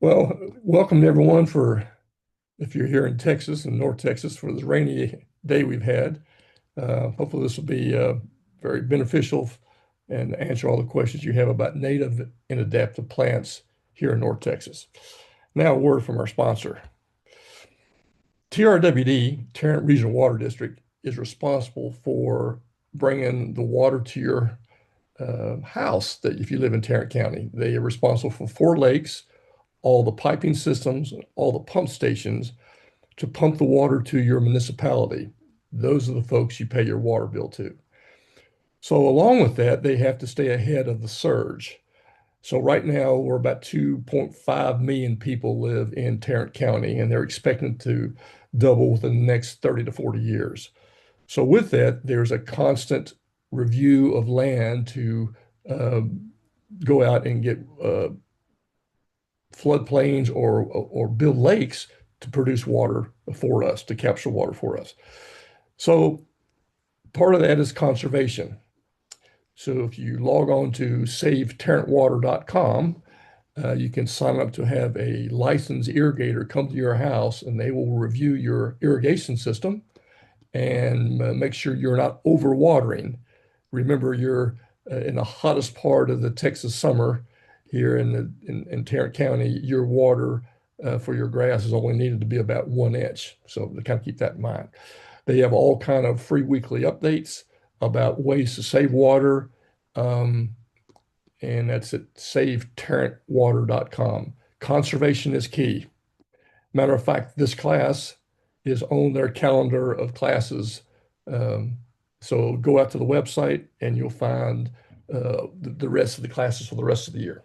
Well, welcome everyone if you're here in Texas and North Texas for this rainy day we've had. Hopefully this will be very beneficial and answer all the questions you have about native and adaptive plants here in North Texas. Now, a word from our sponsor. TRWD, Tarrant Regional Water District, is responsible for bringing the water to your house that if you live in Tarrant County. They are responsible for 4 lakes, all the piping systems, all the pump stations to pump the water to your municipality. Those are the folks you pay your water bill to. So along with that, they have to stay ahead of the surge. So right now, we're about 2.5 million people live in Tarrant County, and they're expecting to double within the next 30 to 40 years. So with that, there's a constant review of land to uh, go out and get floodplains or build lakes to produce water for us, to capture water for us. So part of that is conservation. So if you log on to savetarrantwater.com, you can sign up to have a licensed irrigator come to your house and they will review your irrigation system and make sure you're not overwatering. Remember, you're in the hottest part of the Texas summer here in Tarrant County. Your water for your grass is only needed to be about 1 inch. So to kind of keep that in mind. They have all kind of free weekly updates about ways to save water. Um, and that's at savetarrantwater.com. Conservation is key. Matter of fact, this class is on their calendar of classes. Um, so go out to the website and you'll find the rest of the classes for the rest of the year.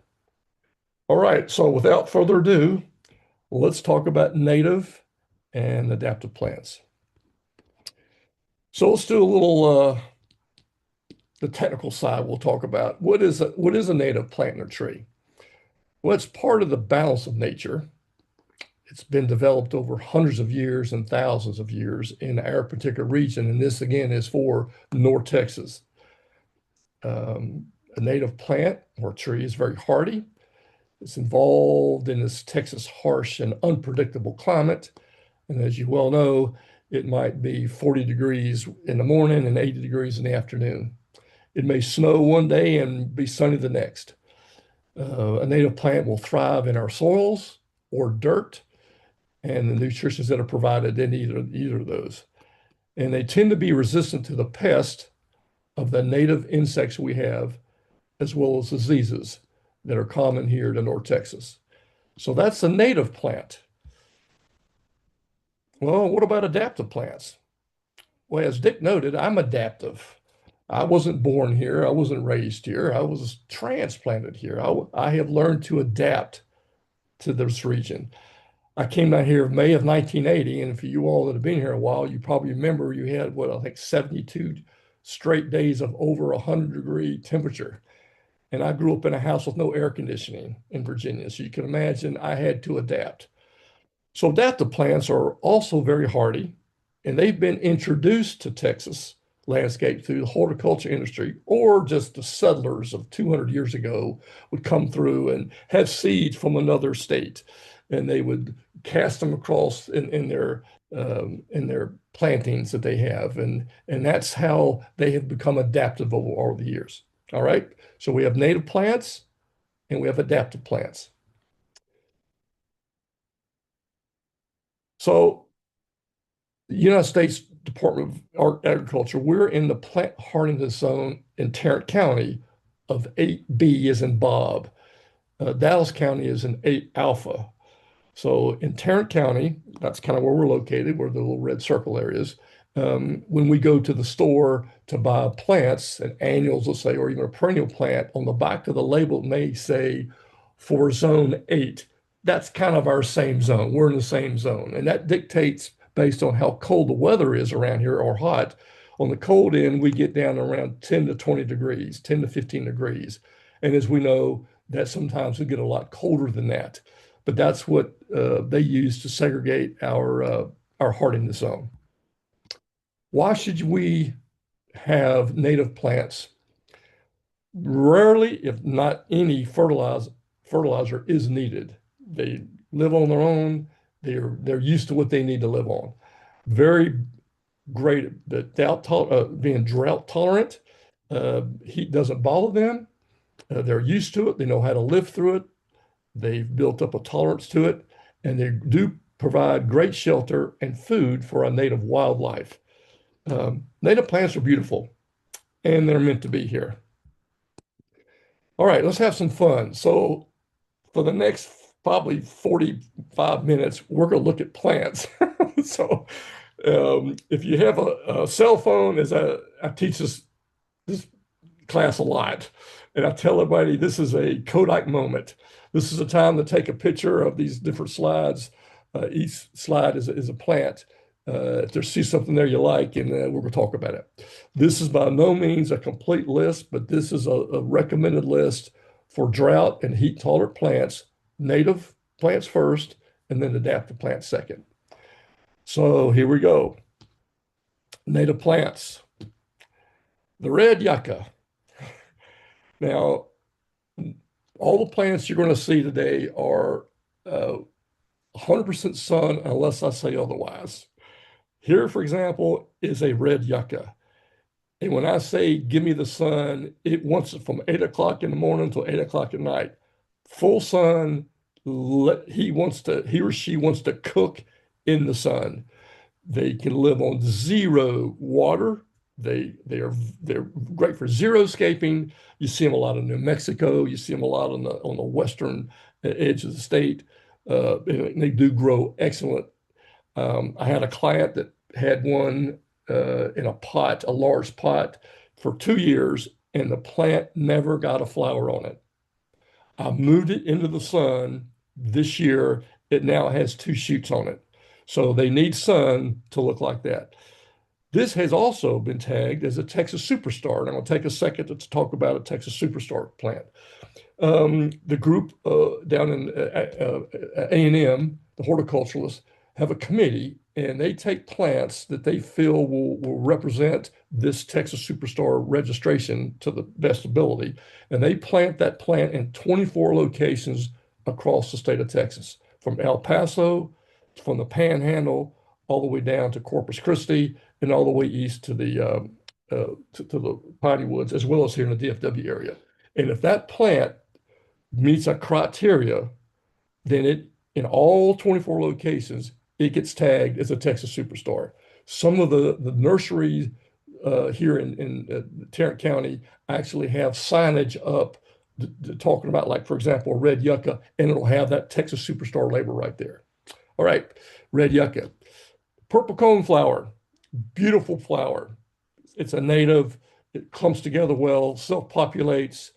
All right, so without further ado, let's talk about native and adaptive plants. So let's do a little the technical side. We'll talk about what is a native plant or tree. Well, it's part of the balance of nature. It's been developed over hundreds of years and thousands of years in our particular region. And this, again, is for North Texas. A native plant or tree is very hardy. It's involved in this Texas harsh and unpredictable climate. And as you well know, it might be 40 degrees in the morning and 80 degrees in the afternoon. It may snow one day and be sunny the next. A native plant will thrive in our soils or dirt and the nutrients that are provided in either of those. And they tend to be resistant to the pest of the native insects we have, as well as diseases that are common here to North Texas. So that's a native plant. Well, what about adaptive plants? Well, as Dick noted, I'm adaptive. I wasn't born here. I wasn't raised here. I was transplanted here. I have learned to adapt to this region. I came down here in May of 1980, and for you all that have been here a while, you probably remember you had what I think 72 straight days of over 100-degree temperature. And I grew up in a house with no air conditioning in Virginia, so you can imagine I had to adapt. So adaptive plants are also very hardy, and they've been introduced to Texas landscape through the horticulture industry, or just the settlers of 200 years ago would come through and have seeds from another state, and they would cast them across in their plantings that they have, and that's how they have become adaptive over all the years. All right, so we have native plants and we have adaptive plants. So the United States Department of Agriculture, we're in the plant hardening zone in Tarrant County of 8B as in Bob. Dallas County is in 8 Alpha. So in Tarrant County, that's kind of where we're located, where the little red circle area is. When we go to the store to buy plants, and annuals, let's say, or even a perennial plant, on the back of the label it may say for zone 8. That's kind of our same zone. We're in the same zone. And that dictates based on how cold the weather is around here or hot. On the cold end, we get down around 10 to 20 degrees, 10 to 15 degrees. And as we know, that sometimes we get a lot colder than that. But that's what they use to segregate our hardiness zone. Why should we have native plants? Rarely, if not any, fertilizer is needed. live on their own. They're used to what they need to live on. Very great at being drought tolerant. Heat doesn't bother them. They're used to it. They know how to live through it. They've built up a tolerance to it, and they do provide great shelter and food for our native wildlife. Native plants are beautiful, and they're meant to be here. All right, let's have some fun. So for the next probably 45 minutes, we're going to look at plants. So if you have a cell phone, as I teach this class a lot, and I tell everybody this is a Kodak moment. This is a time to take a picture of these different slides. Each slide is a plant. If there's see something there you like, and we're going to talk about it. This is by no means a complete list, but this is a recommended list for drought and heat tolerant plants, native plants first, and then adaptive plants second. So here we go. Native plants. The red yucca. Now, all the plants you're going to see today are 100% sun unless I say otherwise. Here, for example, is a red yucca. And when I say give me the sun, it wants it from 8 o'clock in the morning till 8 o'clock at night. Full sun, he or she wants to cook in the sun. They can live on zero water. They're great for xeriscaping. You see them a lot in New Mexico. You see them a lot on the western edge of the state. And they do grow excellent. I had a client that had one in a pot, a large pot, for 2 years, and the plant never got a flower on it. I moved it into the sun this year. It now has 2 shoots on it. So they need sun to look like that. This has also been tagged as a Texas superstar, and I'm going to take a second to talk about a Texas superstar plant. The group down in A&M, the horticulturalists, have a committee, and they take plants that they feel will represent this Texas superstar registration to the best ability, and they plant that plant in 24 locations across the state of Texas, from El Paso, from the Panhandle, all the way down to Corpus Christi, and all the way east to the Piney Woods, as well as here in the DFW area. And if that plant meets a criteria, then in all 24 locations, it gets tagged as a Texas superstar. Some of the nurseries here in Tarrant County actually have signage up talking about, like, for example, a red yucca, and it'll have that Texas superstar label right there. All right, red yucca. Purple coneflower, beautiful flower. It's a native. It clumps together well, self-populates.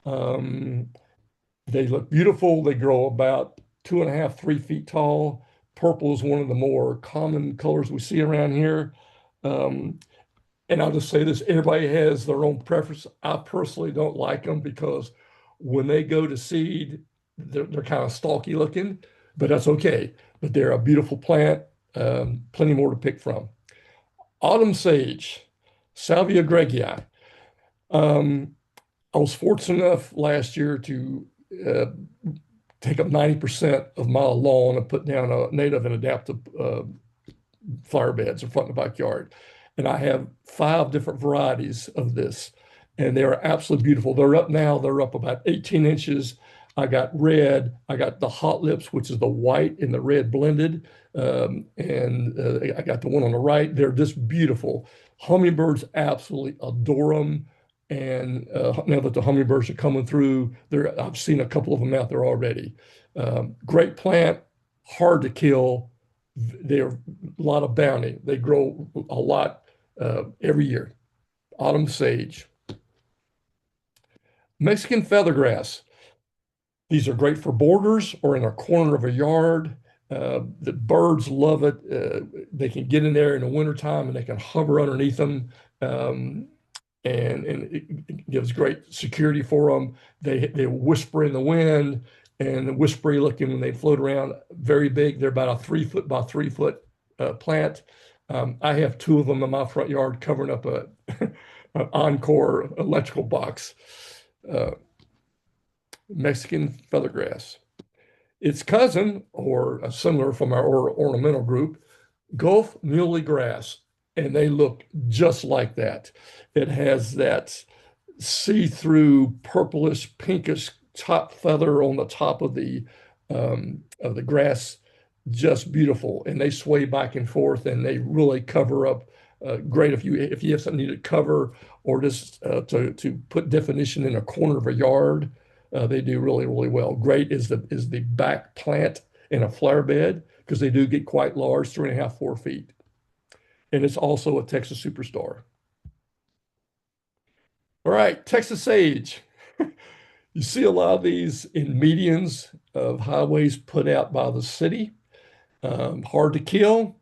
They look beautiful. They grow about 2.5, 3 feet tall. Purple is one of the more common colors we see around here. And I'll just say this, everybody has their own preference. I personally don't like them because when they go to seed, they're kind of stalky looking, but that's okay. But they're a beautiful plant, plenty more to pick from. Autumn sage, Salvia greggii. I was fortunate enough last year to take up 90% of my lawn and put down a native and adaptive flower beds in front of the backyard. And I have 5 different varieties of this, and they're absolutely beautiful. They're up now, they're up about 18 inches. I got red, I got the hot lips, which is the white and the red blended. I got the one on the right. They're just beautiful. Hummingbirds absolutely adore them. And now that the hummingbirds are coming through, I've seen a couple of them out there already. Great plant, hard to kill. They're a lot of bounty. They grow a lot every year. Autumn sage. Mexican feathergrass. These are great for borders or in a corner of a yard. The birds love it. They can get in there in the wintertime and they can hover underneath them. And it gives great security for them. They whisper in the wind, and whispery looking when they float around. Very big. They're about a 3 foot by 3 foot plant. I have 2 of them in my front yard covering up an Encore electrical box. Mexican feathergrass. Its cousin, or a similar from our ornamental group, Gulf Muley grass, and they look just like that. It has that see-through purplish pinkish top feather on the top of the grass, just beautiful. And they sway back and forth, and they really cover up great if you have something to cover or just to put definition in a corner of a yard. They do really well. Great is the back plant in a flower bed because they do get quite large, 3.5, 4 feet. And it's also a Texas superstar. All right, Texas sage. You see a lot of these in medians of highways put out by the city. Hard to kill.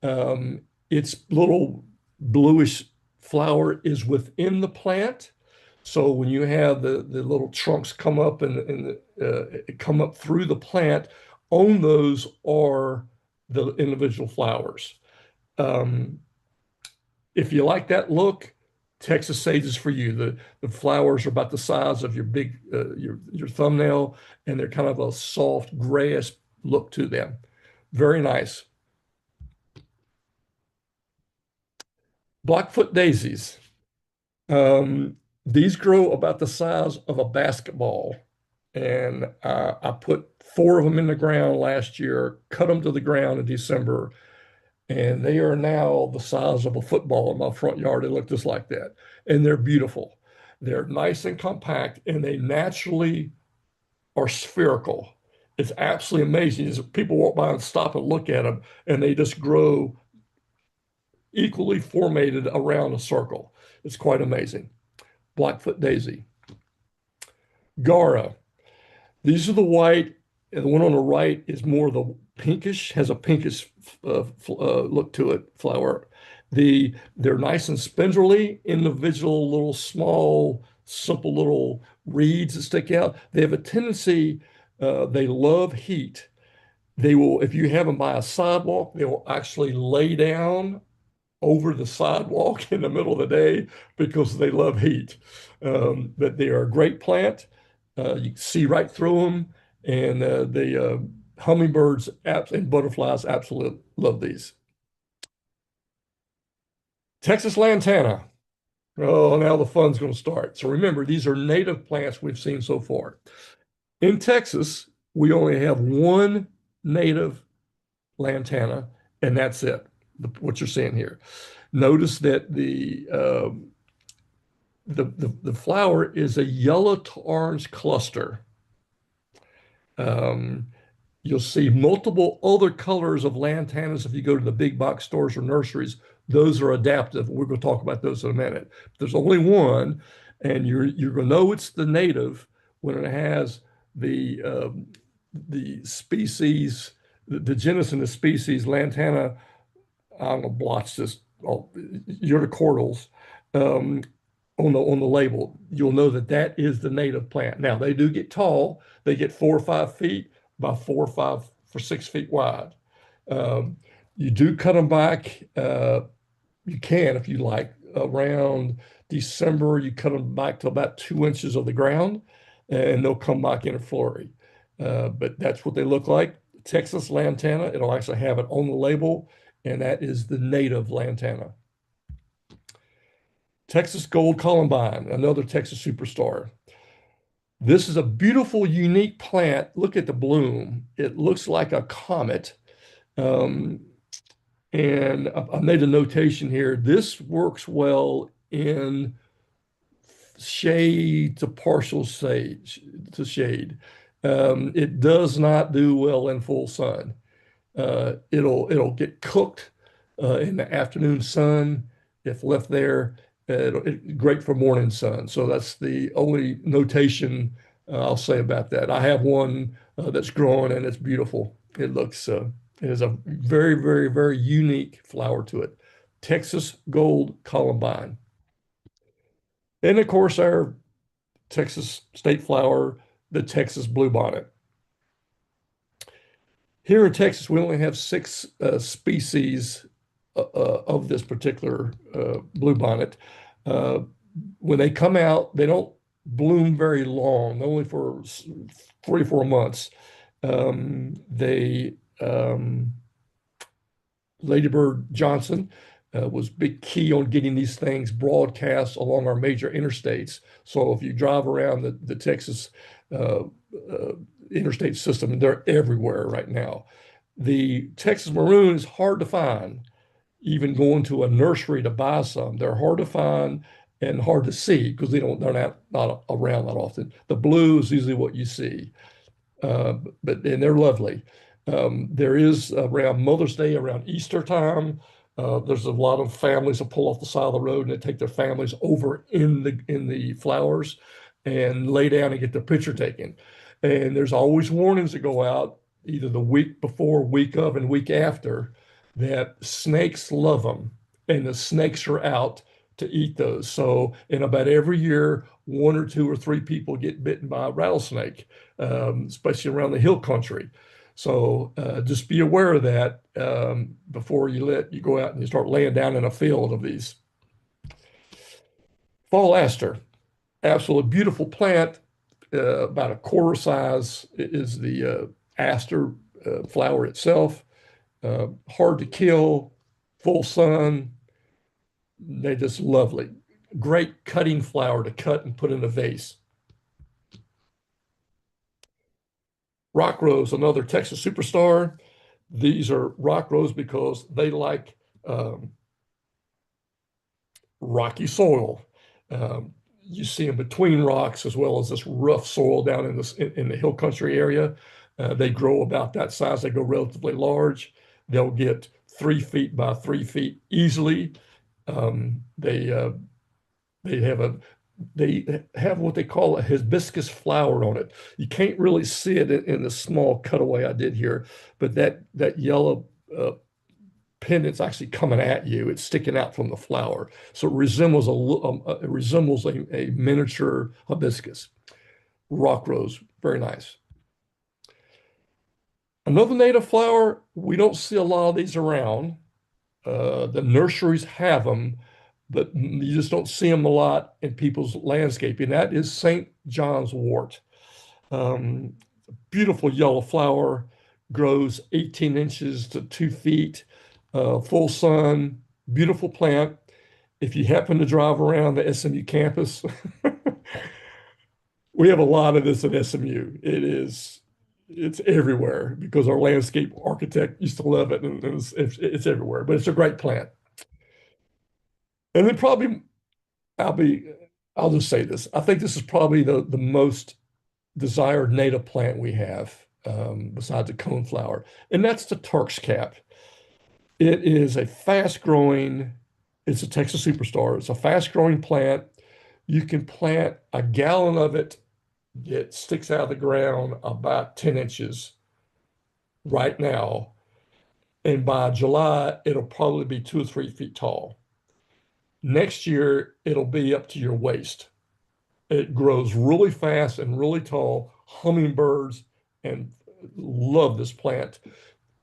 Um, its little bluish flower is within the plant. So when you have the little trunks come up and come up through the plant, on those are the individual flowers. Um, if you like that look, Texas sage is for you. The flowers are about the size of your big your thumbnail, and they're kind of a soft grayish look to them. Very nice. Blackfoot daisies. These grow about the size of a basketball, and I put 4 of them in the ground last year, cut them to the ground in December, and they are now the size of a football in my front yard. They look just like that. And they're beautiful. They're nice and compact, and they naturally are spherical. It's absolutely amazing. People walk by and stop and look at them, and they just grow equally formatted around a circle. It's quite amazing. Blackfoot daisy. Gara. These are the white, and the one on the right is more the pinkish, has a pinkish look to it, flower. They're nice and spindly, individual little small, simple little reeds that stick out. They have a tendency, they love heat. They will, if you have them by a sidewalk, they will actually lay down over the sidewalk in the middle of the day because they love heat. But they are a great plant. You can see right through them, and the hummingbirds and butterflies absolutely love these. Texas lantana. Oh, now the fun's going to start. So remember, these are native plants we've seen so far. In Texas, we only have one native lantana, and that's it, what you're seeing here. Notice that the flower is a yellow to orange cluster. Um, you'll see multiple other colors of lantanas if you go to the big box stores or nurseries. Those are adaptive. We're going to talk about those in a minute. There's only one, and you're going to know it's the native when it has the species, the genus and the species lantana. I'm gonna blotch this. Oh, Urticortals um, on the label. You'll know that that is the native plant. Now they do get tall. They get 4 or 5 feet by 4 or 5 for 6 feet wide. Um, you do cut them back. You can if you like. Around December, you cut them back to about 2 inches of the ground, and they'll come back in a flurry. But that's what they look like. Texas lantana. It'll actually have it on the label, and that is the native lantana. Texas Gold Columbine, another Texas superstar. This is a beautiful, unique plant. Look at the bloom. It looks like a comet. Um, and I made a notation here. This works well in shade to partial shade to shade. It does not do well in full sun. It'll get cooked in the afternoon sun if left there. Great for morning sun. So that's the only notation I'll say about that. I have one that's growing and it's beautiful. It has a very unique flower to it. Texas Gold Columbine. And of course, our Texas state flower, the Texas Bluebonnet. Here in Texas, we only have 6 species of this particular bluebonnet. Uh, when they come out, they don't bloom very long, only for 3 or 4 months. They Lady Bird Johnson was big key on getting these things broadcast along our major interstates. So if you drive around the Texas uh, uh, interstate system, they're everywhere right now. The Texas Maroon is hard to find. Even going to a nursery to buy some, they're hard to find and hard to see because they're not around that often. The blue is usually what you see, uh, but and they're lovely. There is around Mother's Day, around Easter time. There's a lot of families that pull off the side of the road and they take their families over in the flowers and lay down and get their picture taken. And there's always warnings that go out either the week before, week of, and week after that snakes love them, and the snakes are out to eat those. So, in about every year, one or two or three people get bitten by a rattlesnake, especially around the hill country. So just be aware of that before you go out and you start laying down in a field of these. Fall aster, absolutely beautiful plant. About a quarter size is the aster flower itself. Hard to kill, full sun. They're just lovely. Great cutting flower to cut and put in a vase. Rock rose, another Texas superstar. These are rock rose because they like um, rocky soil. You see them between rocks as well as this rough soil down in the hill country area. They grow about that size. They go relatively large. They'll get 3 feet by 3 feet easily. Um, they uh, they have a they have what they call a hibiscus flower on it. You can't really see it in the small cutaway I did here, but that yellow pendant's actually coming at you. It's sticking out from the flower, so it resembles a miniature hibiscus. Rock rose, very nice. Another native flower, we don't see a lot of these around. The nurseries have them, but you just don't see them a lot in people's landscaping. That is St. John's wort. Um, Beautiful yellow flower, grows 18 inches to 2 feet, full sun, beautiful plant. If you happen to drive around the SMU campus, we have a lot of this at SMU. It's everywhere because our landscape architect used to love it, and it's everywhere. But it's a great plant. And then probably I'll be I'll just say this. I think this is probably the most desired native plant we have, besides the coneflower, and that's the Turk's cap. It is a fast growing, it's a Texas superstar. It's a fast growing plant. You can plant a gallon of it that sticks out of the ground about 10 inches right now. And by July, it'll probably be 2 or 3 feet tall. Next year, it'll be up to your waist. It grows really fast and really tall. Hummingbirds and love this plant.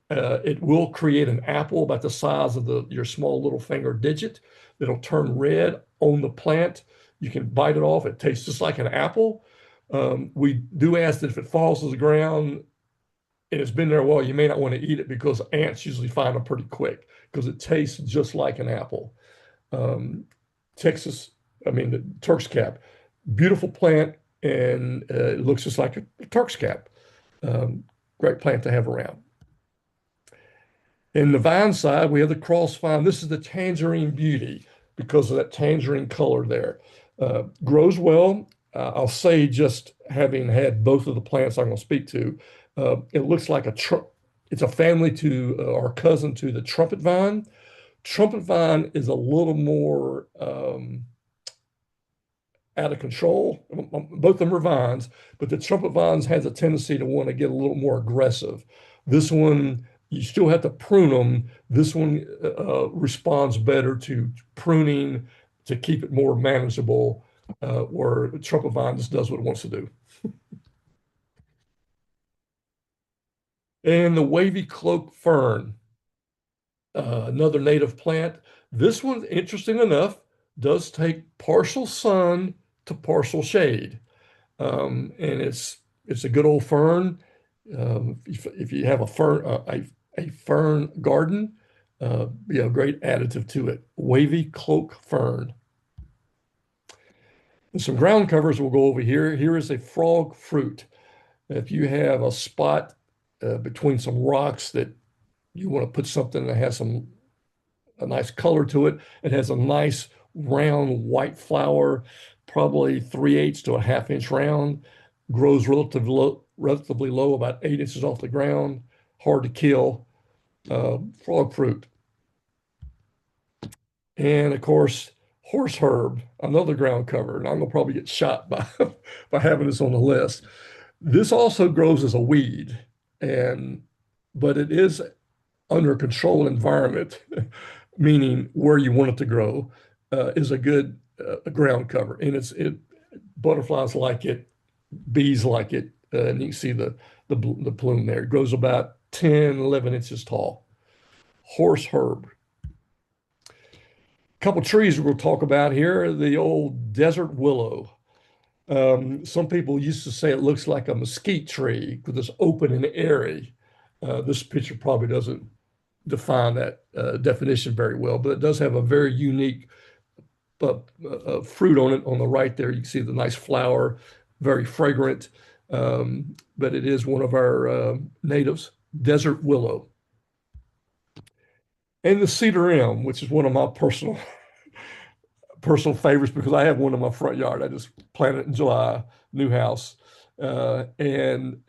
It will create an apple about the size of your small little finger digit that'll turn red on the plant. You can bite it off. It tastes just like an apple. We do ask that if it falls to the ground and it's been there a while, you may not want to eat it because ants usually find them pretty quick because it tastes just like an apple. Um, Texas, I mean, the Turk's cap, beautiful plant, and it looks just like a Turk's cap. Um, Great plant to have around. In the vine side, we have the cross vine. This is the tangerine beauty because of that tangerine color there. Grows well. I'll say, just having had both of the plants I'm going to speak to, it looks like it's a family to our cousin to the trumpet vine. Trumpet vine is a little more out of control. Both of them are vines, but the trumpet vines has a tendency to want to get a little more aggressive. This one, you still have to prune them. This one responds better to pruning to keep it more manageable, where trumpet vine just does what it wants to do. And the wavy cloak fern, another native plant. This one, interesting enough, does take partial sun to partial shade. And it's a good old fern. If you have a fern garden, be a great additive to it. Wavy cloak fern. And some ground covers we'll go over here. Here is a frog fruit. If you have a spot between some rocks that you want to put something that has a nice color to it, it has a nice round white flower, probably 3/8 to a ½ inch round, grows relatively low, about 8 inches off the ground, hard to kill. Frog fruit. And of course, horse herb, another ground cover. And I'm gonna probably get shot by by having this on the list. This also grows as a weed, and but it is under a controlled environment, meaning where you want it to grow, is a good ground cover. And it butterflies like it, bees like it, and you can see the plume there. It grows about 10, 11 inches tall. Horse herb. A couple trees we'll talk about here. The old desert willow. Some people used to say it looks like a mesquite tree because it's open and airy. This picture probably doesn't define that definition very well, but it does have a very unique fruit on it on the right there. You can see the nice flower, very fragrant, but it is one of our natives, desert willow. And the cedar elm, which is one of my personal favorites because I have one in my front yard. I just planted it in July, new house. It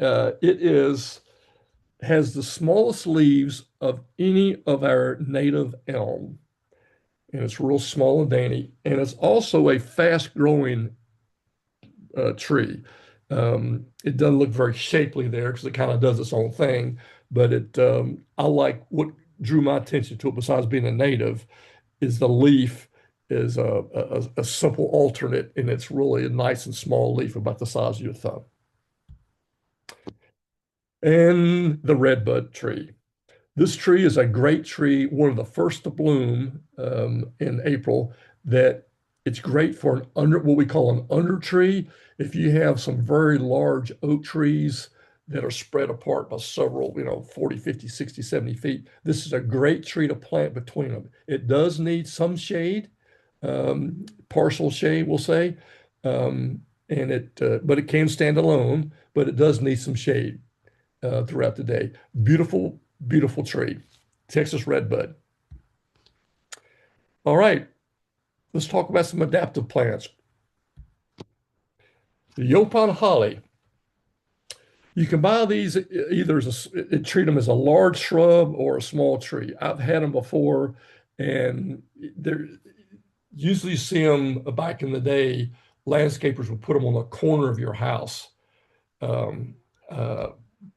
has the smallest leaves of any of our native elm. And it's real small and dainty. And it's also a fast growing tree. It doesn't look very shapely there because it kind of does its own thing. But I like what drew my attention to it besides being a native is the leaf is a simple alternate, and it's really a nice and small leaf about the size of your thumb. And the redbud tree. This tree is a great tree, one of the first to bloom in April, that it's great for what we call an under tree. If you have some very large oak trees that are spread apart by several, 40, 50, 60, 70 feet, this is a great tree to plant between them. It does need some shade, partial shade, we'll say, but it can stand alone, but it does need some shade throughout the day. Beautiful, beautiful tree, Texas redbud. All right, let's talk about some adaptive plants. The Yaupon holly. You can buy these either treat them as a large shrub or a small tree. I've had them before, and they're usually you see them back in the day. Landscapers would put them on the corner of your house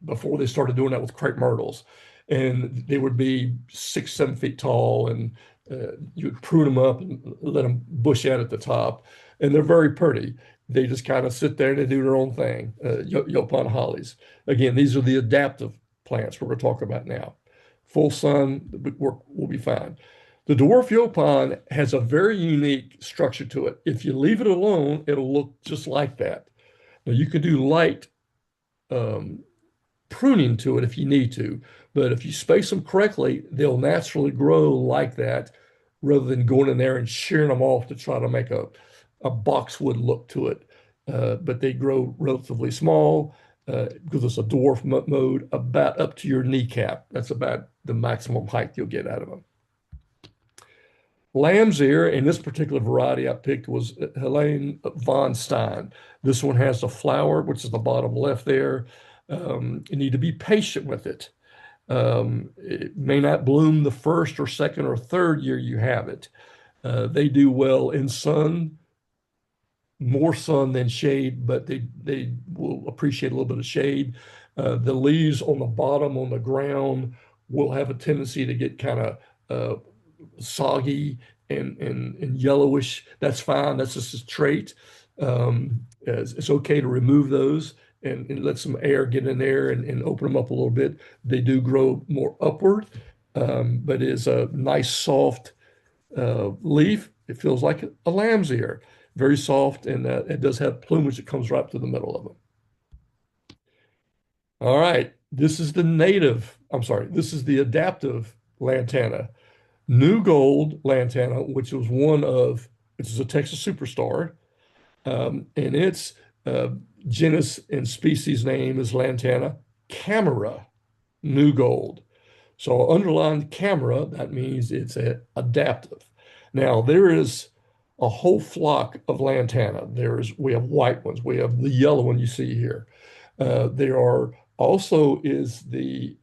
before they started doing that with crepe myrtles, and they would be 6, 7 feet tall, and you would prune them up and let them bush out at the top, and they're very pretty. They just kind of sit there and they do their own thing. Yaupon hollies. Again, these are the adaptive plants we're going to talk about now. Full sun will be fine. The dwarf yaupon has a very unique structure to it. If you leave it alone, it'll look just like that. Now you can do light pruning to it if you need to, but if you space them correctly, they'll naturally grow like that rather than going in there and shearing them off to try to make a boxwood look to it. But they grow relatively small because it's a dwarf mode, about up to your kneecap. That's about the maximum height you'll get out of them. Lamb's ear, and this particular variety I picked was Helene von Stein. This one has the flower, which is the bottom left there. You need to be patient with it. It may not bloom the first or second or third year you have it. They do well in sun, more sun than shade, but they will appreciate a little bit of shade. The leaves on the bottom on the ground will have a tendency to get kind of soggy and yellowish. That's fine. That's just a trait. It's okay to remove those and let some air get in there and open them up a little bit. They do grow more upward, but it's a nice soft leaf. It feels like a lamb's ear, very soft, and it does have plumage that comes right up to the middle of them. All right. This is the native, I'm sorry, this is the adaptive lantana. New Gold lantana, which is a Texas superstar, and its uh, genus and species name is Lantana camera, New Gold. So underlined camera, that means it's adaptive. Now there is a whole flock of lantana. We have white ones. We have the yellow one you see here. There are also is the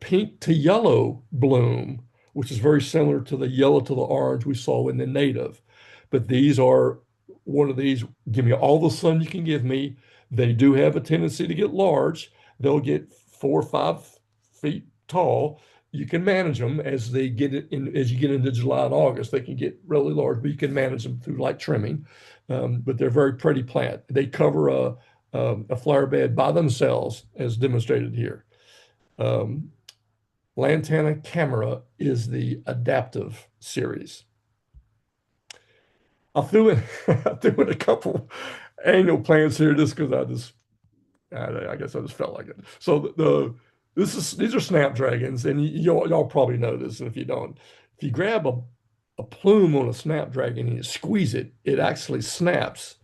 pink to yellow bloom, which is very similar to the yellow to the orange we saw in the native. But these are one of these, give me all the sun you can give me. They do have a tendency to get large. They'll get 4 or 5 feet tall. You can manage them as they get it in as you get into July and August. They can get really large, but you can manage them through light trimming. But they're a very pretty plant. They cover a flower bed by themselves, as demonstrated here. Um, Lantana Camera is the adaptive series. I threw in a couple annual plants here just because I guess I just felt like it. So these are snapdragons, and y'all probably know this. And if you don't, if you grab a plume on a snapdragon and you squeeze it, it actually snaps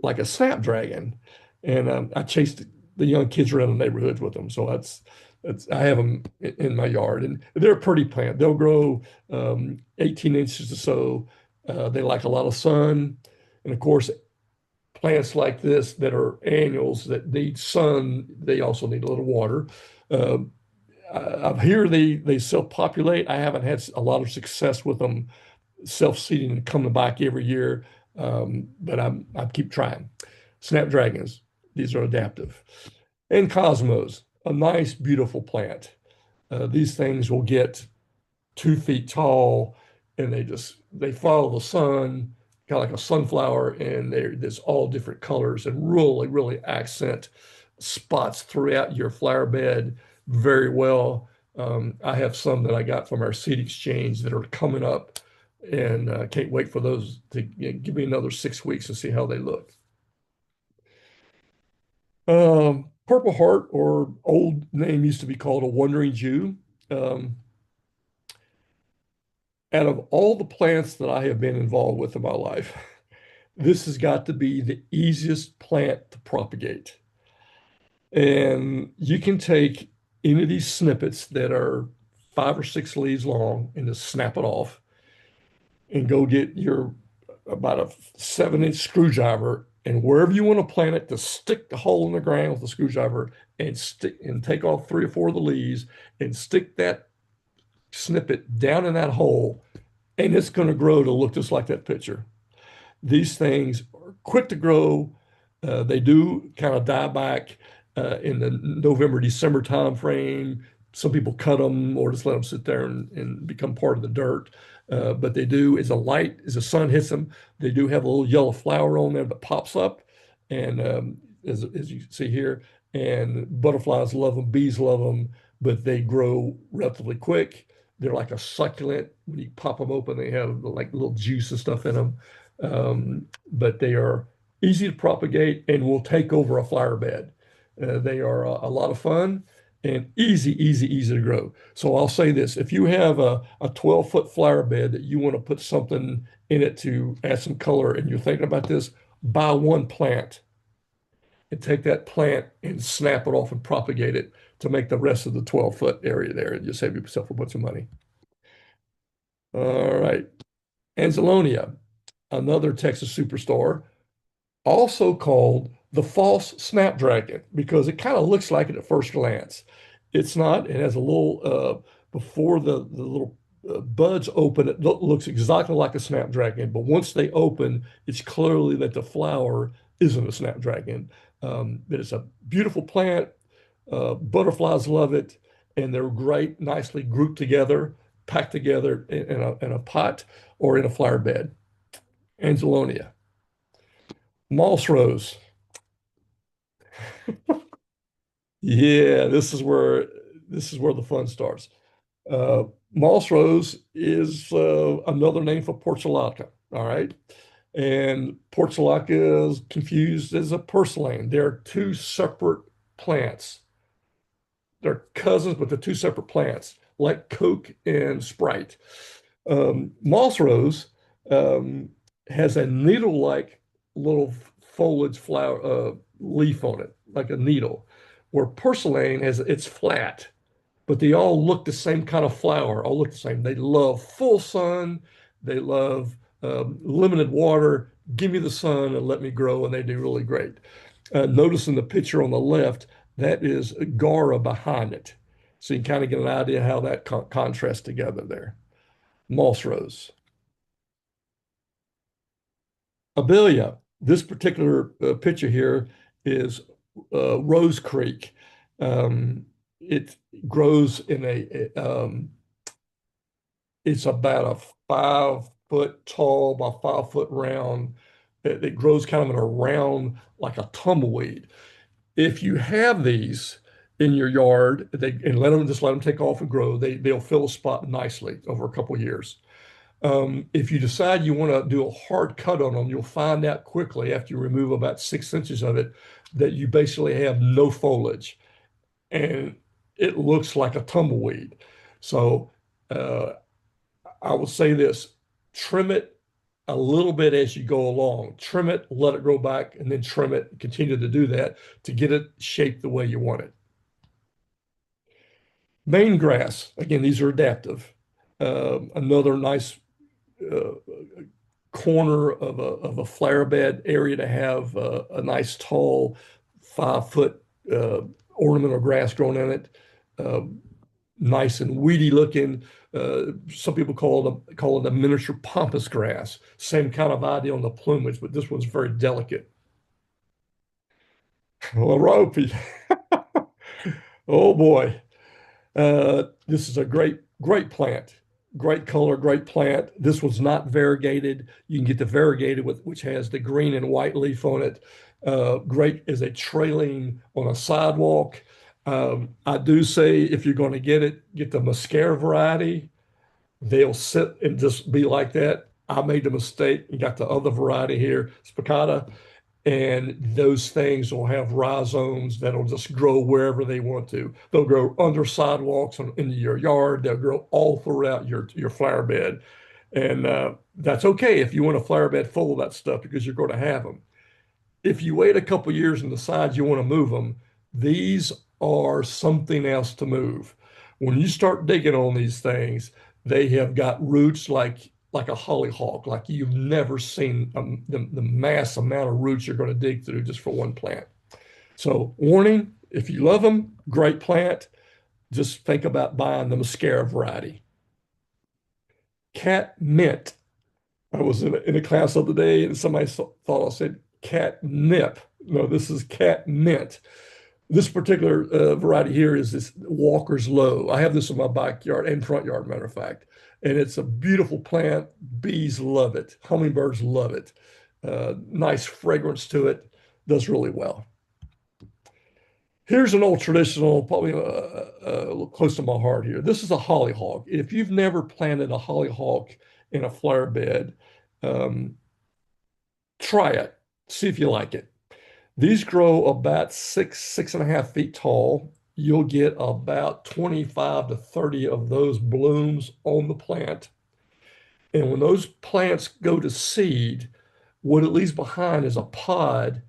like a snapdragon. And I chased the young kids around the neighborhoods with them. So that's I have them in my yard, and they're a pretty plant. They'll grow 18 inches or so. They like a lot of sun, and of course, plants like this that are annuals that need sun, they also need a little water. Uh, I hear they self-populate. I haven't had a lot of success with them self-seeding and coming back every year, but I keep trying. Snapdragons, these are adaptive. And cosmos, a nice, beautiful plant. These things will get 2 feet tall, and they follow the sun, kind of like a sunflower, and there's all different colors and really, really accent spots throughout your flower bed very well. I have some that I got from our seed exchange that are coming up, and can't wait for those to give me another 6 weeks and see how they look. Purple Heart, or old name used to be called a Wandering Jew. Um, Out of all the plants that I have been involved with in my life, this has got to be the easiest plant to propagate. And you can take any of these snippets that are 5 or 6 leaves long and just snap it off and go get your about a 7-inch screwdriver, and wherever you want to plant it, to stick the hole in the ground with the screwdriver and stick and take off 3 or 4 of the leaves and stick that snippet down in that hole, and it's going to grow to look just like that picture. These things are quick to grow. They do kind of die back in the November, December time frame. Some people cut them or just let them sit there and become part of the dirt. But they do, as the sun hits them, they do have a little yellow flower on there that pops up. And as you see here, and butterflies love them, bees love them, but they grow relatively quick. They're like a succulent. When you pop them open, they have like little juice and stuff in them. But they are easy to propagate and will take over a flower bed. They are a lot of fun and easy to grow. So I'll say this, if you have a 12-foot flower bed that you want to put something in it to add some color and you're thinking about this, buy one plant and take that plant and snap it off and propagate it to make the rest of the 12-foot area there, and you save yourself a bunch of money. All right. Anzalonia, another Texas superstar, also called the false snapdragon because it kind of looks like it at first glance. It's not. It has a little, before the little buds open, it looks exactly like a snapdragon. But once they open, it's clearly that the flower isn't a snapdragon. But it's a beautiful plant. Butterflies love it, and they're great, nicely grouped together, packed together in a pot or in a flower bed. Angelonia. Moss rose. Yeah, this is where the fun starts. Moss rose is another name for portulaca. All right, and portulaca is confused as a purslane. They're two separate plants. They're cousins, but they're two separate plants, like Coke and Sprite. Moss rose um, has a needle-like little foliage flower leaf on it, like a needle, where purslane has it's flat, but they all look the same kind of flower, all look the same. They love full sun, they love limited water. Give me the sun and let me grow, and they do really great. Notice in the picture on the left, that is Gara behind it. So you can kind of get an idea how that contrasts together there. Moss rose. Abelia. This particular picture here is Rose Creek. Um, it grows in it's about a 5 foot tall by 5 foot round. It grows kind of in a round like a tumbleweed. If you have these in your yard, and let them take off and grow, they'll fill a spot nicely over a couple of years. If you decide you want to do a hard cut on them, you'll find out quickly after you remove about 6 inches of it that you basically have no foliage and it looks like a tumbleweed. So uh, I will say this, trim it a little bit as you go along. Trim it, let it grow back, and then trim it, continue to do that to get it shaped the way you want it. Main grass, again, these are adaptive. Another nice uh, corner of a flower bed area to have a nice tall 5 foot ornamental grass growing in it. Uh, Nice and weedy looking. Some people call it a miniature pampas grass. Same kind of idea on the plumage, but this one's very delicate. Lorope. Oh boy. This is a great plant. Great color, great plant. This was not variegated. You can get the variegated which has the green and white leaf on it. Great as a trailing on a sidewalk. I do say if you're going to get it, get the Muscara variety. They'll sit and just be like that. I made the mistake and got the other variety here, spicata, and those things will have rhizomes that'll just grow wherever they want to. They'll grow under sidewalks in your yard. They'll grow all throughout your flower bed, and that's okay if you want a flower bed full of that stuff because you're going to have them. If you wait a couple years and decide you want to move them, these are something else to move. When you start digging on these things, they have got roots like a hollyhock, like you've never seen the mass amount of roots you're going to dig through just for one plant. So, warning, if you love them, great plant. Just think about buying the Muscara variety. Cat mint. I was in a class the other day and somebody thought I said catnip. No, this is cat mint. This particular variety here is this Walker's Low. I have this in my backyard and front yard, matter of fact. And it's a beautiful plant. Bees love it. Hummingbirds love it. Nice fragrance to it. Does really well. Here's an old traditional, probably close to my heart here. This is a hollyhock. If you've never planted a hollyhock in a flower bed, um, try it. See if you like it. These grow about 6.5 feet tall. You'll get about 25 to 30 of those blooms on the plant. And when those plants go to seed, what it leaves behind is a pod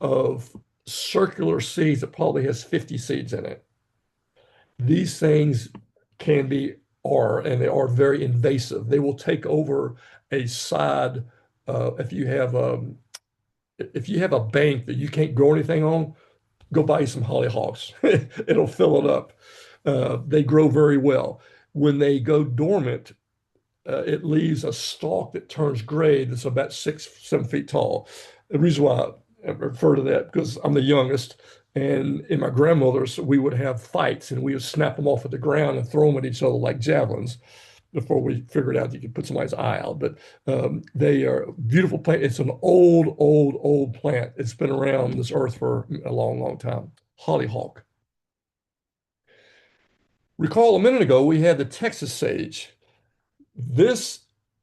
of circular seeds that probably has 50 seeds in it. These things can be and they are very invasive. They will take over a side. If you have a bank that you can't grow anything on, go buy some hollyhocks. It'll fill it up. They grow very well. When they go dormant, it leaves a stalk that turns gray that's about 6, 7 feet tall. The reason why I refer to that because I'm the youngest, and in my grandmother's, we would have fights and we would snap them off at the ground and throw them at each other like javelins before we figured out you could put somebody's eye out. But they are beautiful plant. It's an old plant. It's been around this earth for a long time. Hollyhock. Recall a minute ago, we had the Texas sage. This,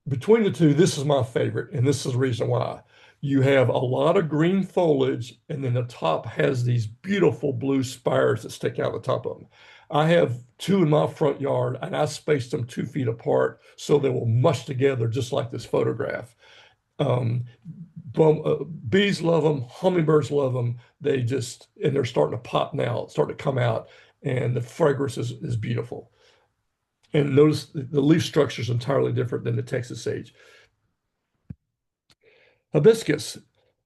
between the two, this is my favorite, and this is the reason why. You have a lot of green foliage, and then the top has these beautiful blue spires that stick out the top of them. I have two in my front yard, and I spaced them 2 feet apart so they will mush together just like this photograph. Um, Bees love them, hummingbirds love them. And they're starting to pop now, starting to come out, and the fragrance is beautiful. And notice the leaf structure is entirely different than the Texas sage. Hibiscus.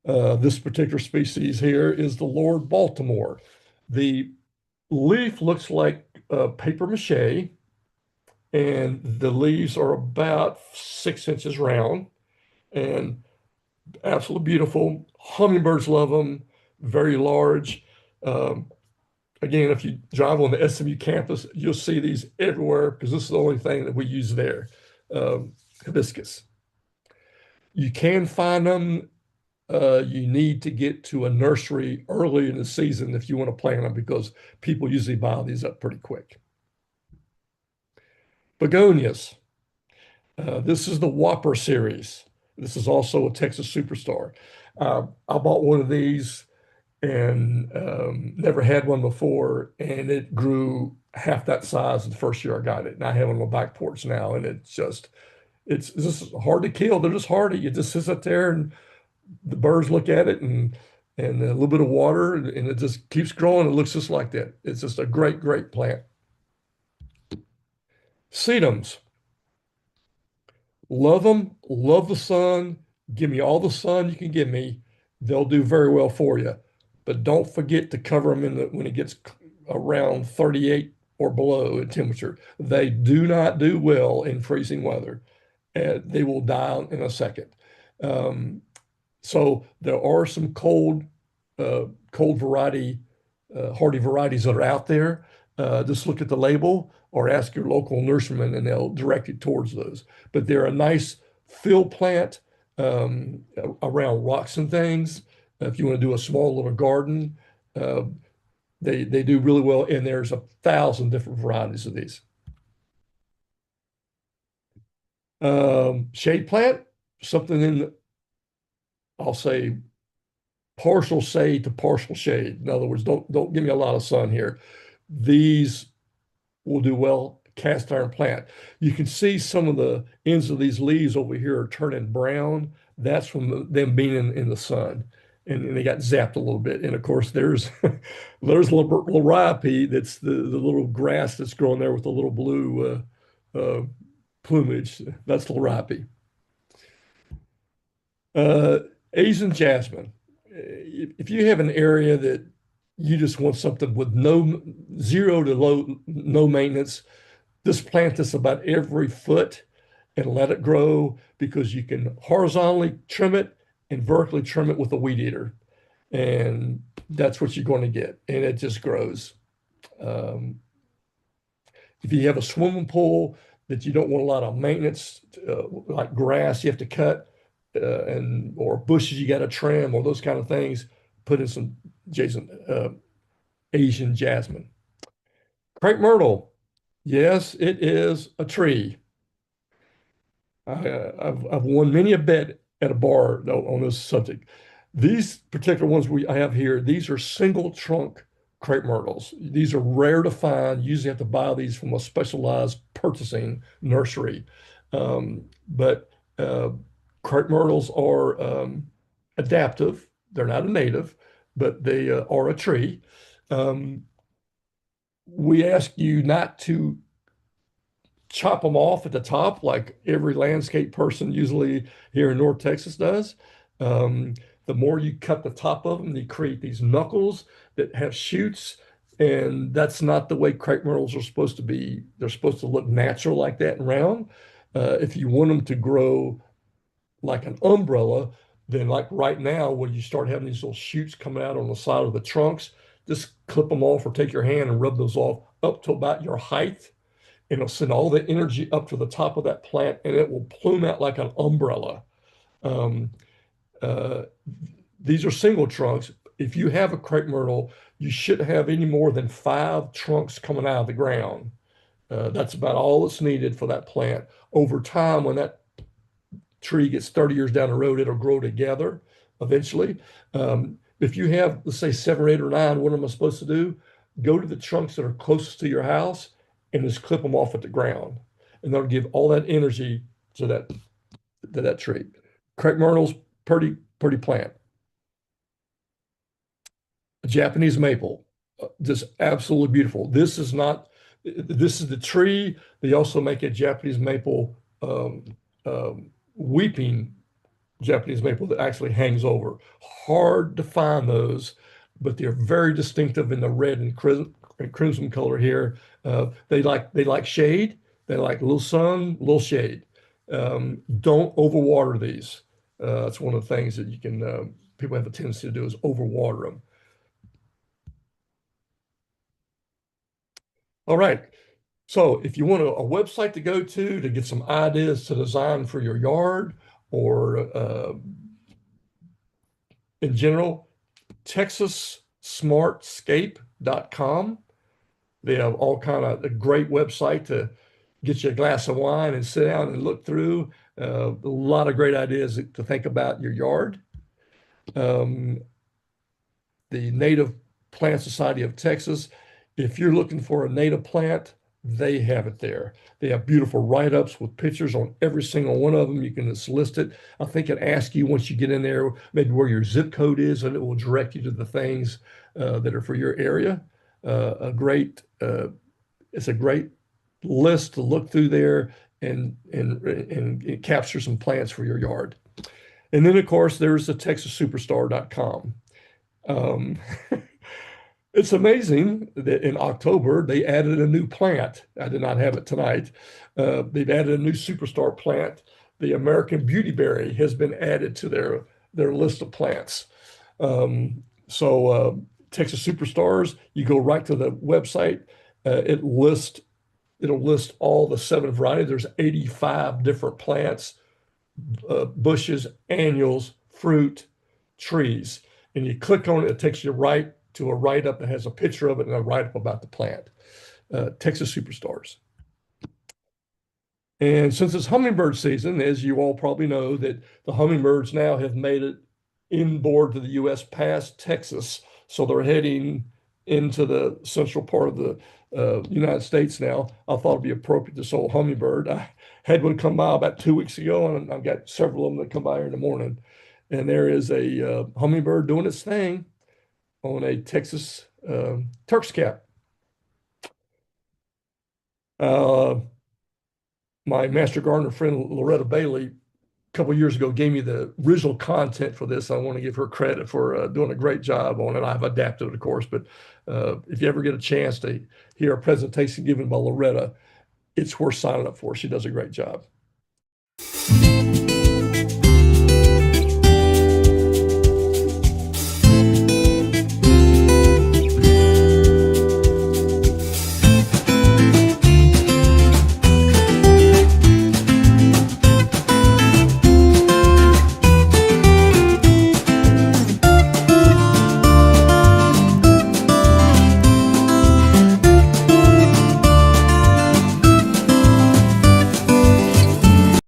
This particular species here is the Lord Baltimore. The leaf looks like paper mache, and the leaves are about 6 inches round and absolutely beautiful. Hummingbirds love them, very large. Um, Again, if you drive on the SMU campus, you'll see these everywhere because this is the only thing that we use there. Hibiscus. You can find them. You need to get to a nursery early in the season if you want to plant them because people usually buy these up pretty quick. Begonias. This is the Whopper series. This is also a Texas superstar. I bought one of these and never had one before, and it grew half that size the first year I got it. And I have it on my back porch now, and it's just hard to kill. They're just hardy. You just sit there and the birds look at it and a little bit of water and it just keeps growing. It looks just like that. It's just a great, great plant. Sedums. Love them, love the sun. Give me all the sun you can give me. They'll do very well for you. But don't forget to cover them when it gets around 38 or below in temperature. They do not do well in freezing weather. They will die in a second. Um, so there are some cold variety, hardy varieties that are out there. Just look at the label or ask your local nurseryman and they'll direct you towards those. But they're a nice field plant around rocks and things. If you want to do a small little garden, uh, they do really well. And there's 1,000 different varieties of these. Shade plant, something I'll say partial shade to partial shade. In other words, don't give me a lot of sun here. These will do well cast iron plant. You can see some of the ends of these leaves over here are turning brown. That's from them being in the sun. And they got zapped a little bit. And of course, there's liriope, that's the little grass that's growing there with the little blue plumage. That's liriope. Uh, Asian jasmine. If you have an area that you just want something with zero to no maintenance, just plant this about every foot and let it grow because you can horizontally trim it and vertically trim it with a weed eater. And that's what you're going to get. And it just grows. Um, if you have a swimming pool that you don't want a lot of maintenance, like grass you have to cut, and or bushes you got to trim, or those kind of things, put in some Asian jasmine. Crepe myrtle. Yes, it is a tree. I've won many a bet at a bar though, on this subject. These particular ones I have here, these are single trunk crepe myrtles. These are rare to find. You usually have to buy these from a specialized purchasing nursery. But crepe myrtles are adaptive. They're not a native, but they are a tree. Um, we ask you not to chop them off at the top like every landscape person usually here in North Texas does. Um, the more you cut the top of them, they create these knuckles that have shoots, and that's not the way crepe myrtles are supposed to be. They're supposed to look natural like that and round. If you want them to grow like an umbrella, then like right now, when you start having these little shoots coming out on the side of the trunks, just clip them off or take your hand and rub those off up to about your height. And it'll send all the energy up to the top of that plant and it will plume out like an umbrella. Um, uh, these are single trunks. If you have a crepe myrtle, you shouldn't have any more than 5 trunks coming out of the ground. That's about all that's needed for that plant. Over time, when that tree gets 30 years down the road, it'll grow together. eventually. If you have, let's say, seven or eight or nine, what am I supposed to do? Go to the trunks that are closest to your house and just clip them off at the ground. And that'll give all that energy to that tree. Crepe myrtle's pretty plant. A Japanese maple, just absolutely beautiful. This is the tree. They also make a Japanese maple, weeping Japanese maple that actually hangs over. Hard to find those, but they're very distinctive in the red and crimson color here. They like shade. They like a little sun, a little shade. Don't overwater these. That's one of the things that people have a tendency to do is overwater them. All right. So if you want a website to go to get some ideas to design for your yard or in general, TexasSmartscape.com. They have all kind of a great website to get you a glass of wine and sit down and look through. A lot of great ideas to think about your yard. Um, the Native Plant Society of Texas. If you're looking for a native plant, they have it there. They have beautiful write-ups with pictures on every single one of them. You can just list it. I think it asks you once you get in there, maybe where your zip code is, and it will direct you to the things that are for your area. It's a great list to look through there and capture some plants for your yard. And then, of course, there's the TexasSuperstar.com. Um, it's amazing that in October they added a new plant. I did not have it tonight. They've added a new superstar plant. The American Beautyberry has been added to their list of plants. So Texas Superstars, you go right to the website. It'll list all the seven varieties. There's 85 different plants, bushes, annuals, fruit, trees. And you click on it, it takes you right to a write-up that has a picture of it and a write-up about the plant. Texas Superstars. And since it's hummingbird season, as you all probably know, that the hummingbirds now have made it inboard to the U.S. past Texas. So they're heading into the central part of the United States now. I thought it'd be appropriate to sow a hummingbird. I had one come by about 2 weeks ago, and I've got several of them that come by here in the morning. And there is a hummingbird doing its thing on a Texas Turk's cap. My master gardener friend Loretta Bailey a couple years ago gave me the original content for this. I want to give her credit for doing a great job on it. I've adapted it, of course, but if you ever get a chance to hear a presentation given by Loretta, it's worth signing up for. She does a great job.